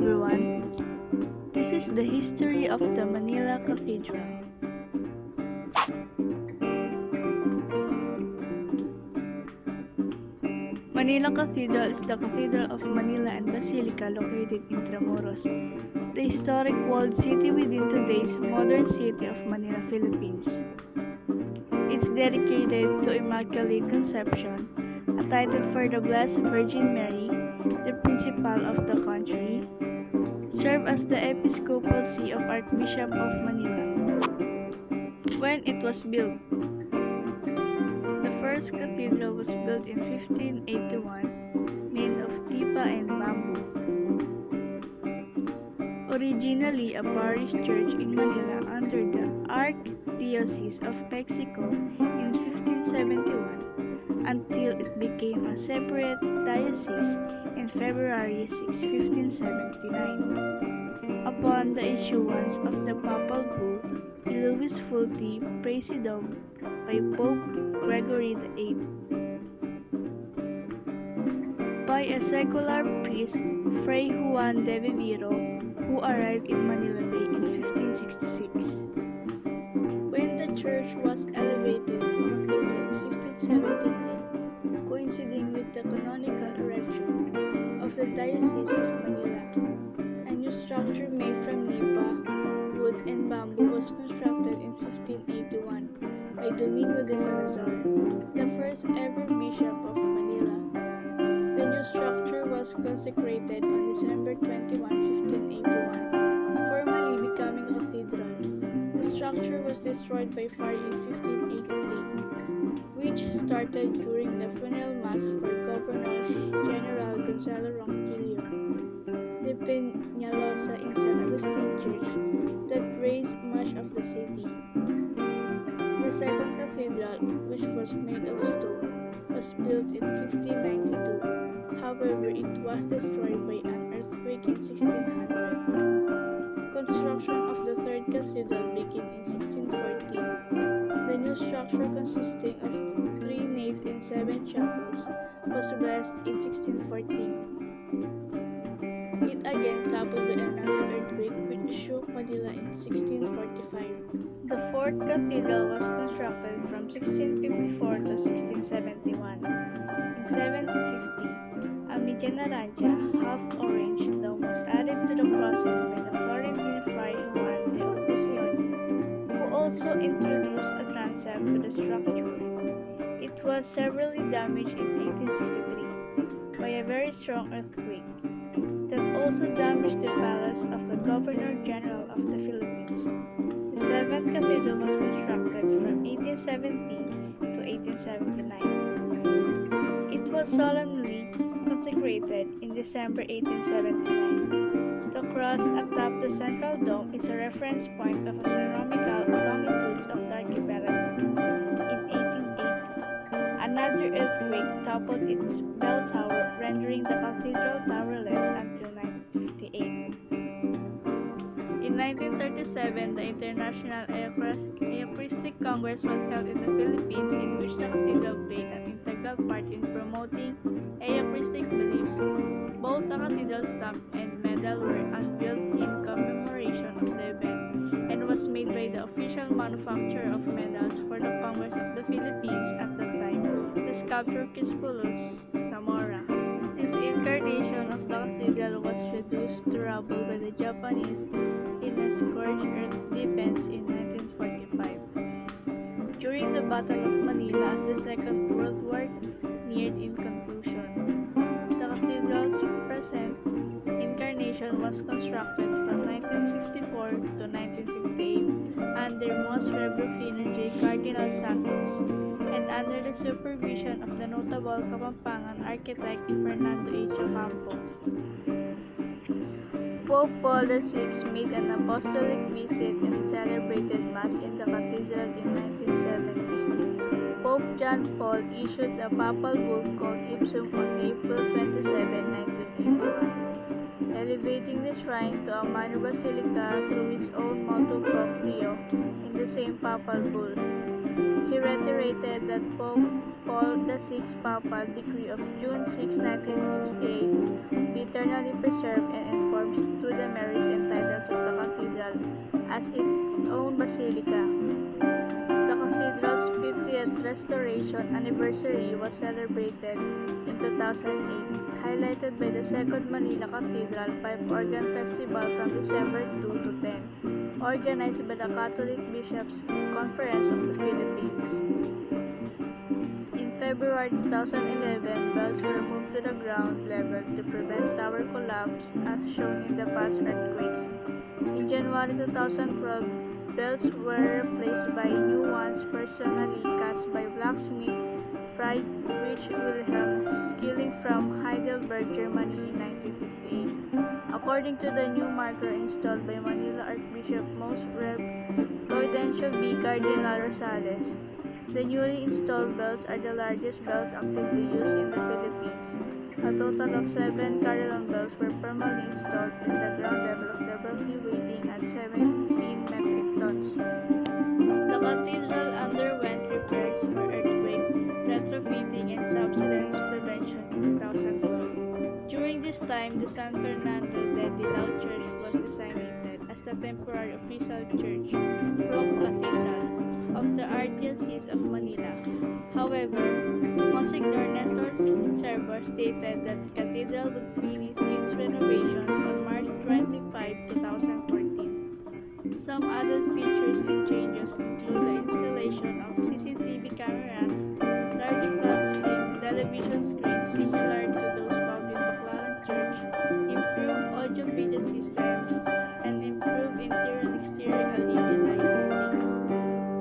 everyone. This is the history of the Manila Cathedral. Manila Cathedral is the Cathedral of Manila and Basilica located in Intramuros, the historic walled city within today's modern city of Manila, Philippines. It's dedicated to Immaculate Conception, a title for the Blessed Virgin Mary, the Principal of the country, served as the Episcopal See of Archbishop of Manila. When it was built, the first cathedral was built in 1581, made of tipa and bamboo. Originally a parish church in Manila under the Archdiocese of Mexico in 1571 until it became a separate diocese in February 6, 1579. Upon the issuance of the papal bull Iuris Fulti Praesidum by Pope Gregory VIII by a secular priest, Fray Juan de Viviro, who arrived in Manila Bay in 1566. When the church was elevated to cathedral in 1579, coinciding with the canonical erection of the Diocese of Manila, a new structure made from nipa, wood, and bamboo was constructed in 1581 by Domingo de Salazar, the first ever bishop of Manila. The new structure was consecrated on December 21, 1581, formally becoming a cathedral. The structure was destroyed by fire in 1583, which started during the funeral mass for Governor General Gonzalo Ronquillo de Peñalosa in San Agustin Church that raised much of the city. The second cathedral, which was made of stone, was built in 1592. However, it was destroyed by an earthquake in 1600. Construction of the third cathedral began in 1614. The new structure, consisting of 3 naves and 7 chapels, was blessed in 1614. It again coupled with another earthquake which shook Manila in 1645. The fourth cathedral was constructed from 1654 to 1671. In 1760, a media naranja, half-orange dome was added to the crossing by the Florentine Fray Juan de Ocusion, who also introduced a transept to the structure. It was severely damaged in 1863 by a very strong earthquake that also damaged the palace of the Governor-General of the Philippines. The seventh cathedral was constructed from 1870 to 1879. It was solemnly consecrated in December 1879. The cross atop the central dome is a reference point of astronomical longitudes of the archipelago. In 1880, another earthquake toppled its bell tower, rendering the cathedral towerless until 1958. In 1937, the International Eucharistic Congress was held in the Philippines, in which the cathedral played an integral part in promoting Eucharistic beliefs. Both the cathedral stamp and medal were unveiled in commemoration of the event and was made by the official manufacturer of medals for the Congress of the Philippines at that time, the sculptor Crispulus Zamora. This incarnation of the cathedral was reduced to rubble by the Japanese in a scorched earth defense in 1945. During the Battle of Manila, as the Second World War neared in conclusion, the cathedral's present incarnation was constructed from 1954 to 1968 under Most Reverend J. Cardinal Santos and under the supervision of the notable Kapampangan architect Fernando H. Ocampo. Pope Paul VI made an apostolic visit and celebrated Mass in the cathedral in 1970. Pope John Paul issued a papal bull called Ipsum on April 27, 1981, elevating the shrine to a minor basilica through his own motu proprio in the same papal bull. He reiterated that Pope Paul VI sixth papal decree of June 6, 1968 be eternally preserved and enforced through the merits and titles of the cathedral as its own basilica. The cathedral's 50th restoration anniversary was celebrated in 2008, highlighted by the second Manila Cathedral Pipe Organ Festival from December 2 to 10, organized by the Catholic Bishops' Conference of the Philippines. In February 2011, bells were moved to the ground level to prevent tower collapse as shown in the past earthquakes. In January 2012, bells were replaced by new ones personally cast by blacksmith Friedrich Wilhelm Skilling from Heidelberg, Germany in 1958. According to the new marker installed by Manila Archbishop Most Rev. Gaudencio V. Cardinal Rosales, the newly installed bells are the largest bells actively used in the Philippines. A total of 7 carillon bells were permanently installed in the ground level of the Berkeley, weighing at 17 metric tons. The cathedral underwent repairs for earthquake, retrofitting, and subsidence prevention in 2012. During this time, the San Fernando de Dilao Church was designated as the temporary official church, pro-cathedral, of the Archdiocese of Manila. However, Monsignor Nestor Servo stated that the cathedral would finish its renovations on March 25, 2014. Some added features and changes include the installation of CCTV cameras, large flat-screen television screens similar to those found in Baclaran Church, improved audio-video systems, and improved interior and exterior LED lighting.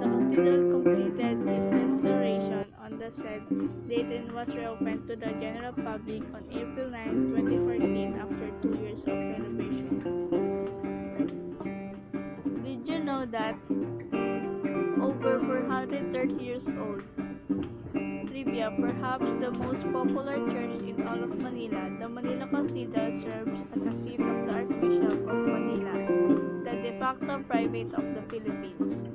The cathedral completed its restoration on the said date and was reopened to the general public on April 9, 2014 after 2 years of renovation. Did you know that over 430 years old? Trivia, perhaps the most popular church in all of Manila, the Manila Cathedral serves as a seat of the Archbishop of Manila, the de facto primate of the Philippines.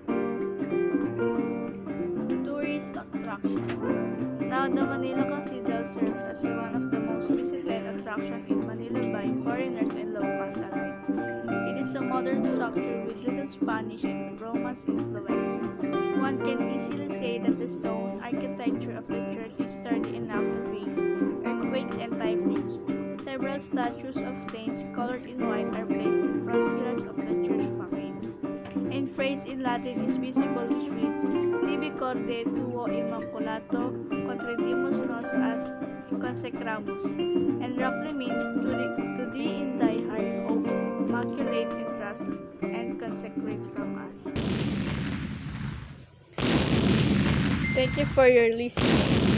Tourist attraction. Now, the Manila Cathedral serves as one of the most visited attractions in Manila by foreigners and locals alike. It is a modern structure with little Spanish and Romance influence. One can easily say that the stone architecture of the church is sturdy enough to face earthquakes and typhoons. Several statues of saints colored in white are placed in front pillars of the church facade. And phrase in Latin is visible which reads, Tibi corde tuo immaculato contredimus nos ad consecramus, and roughly means to thee in thy heart, O immaculate entrust and consecrate from us. Thank you for your listening.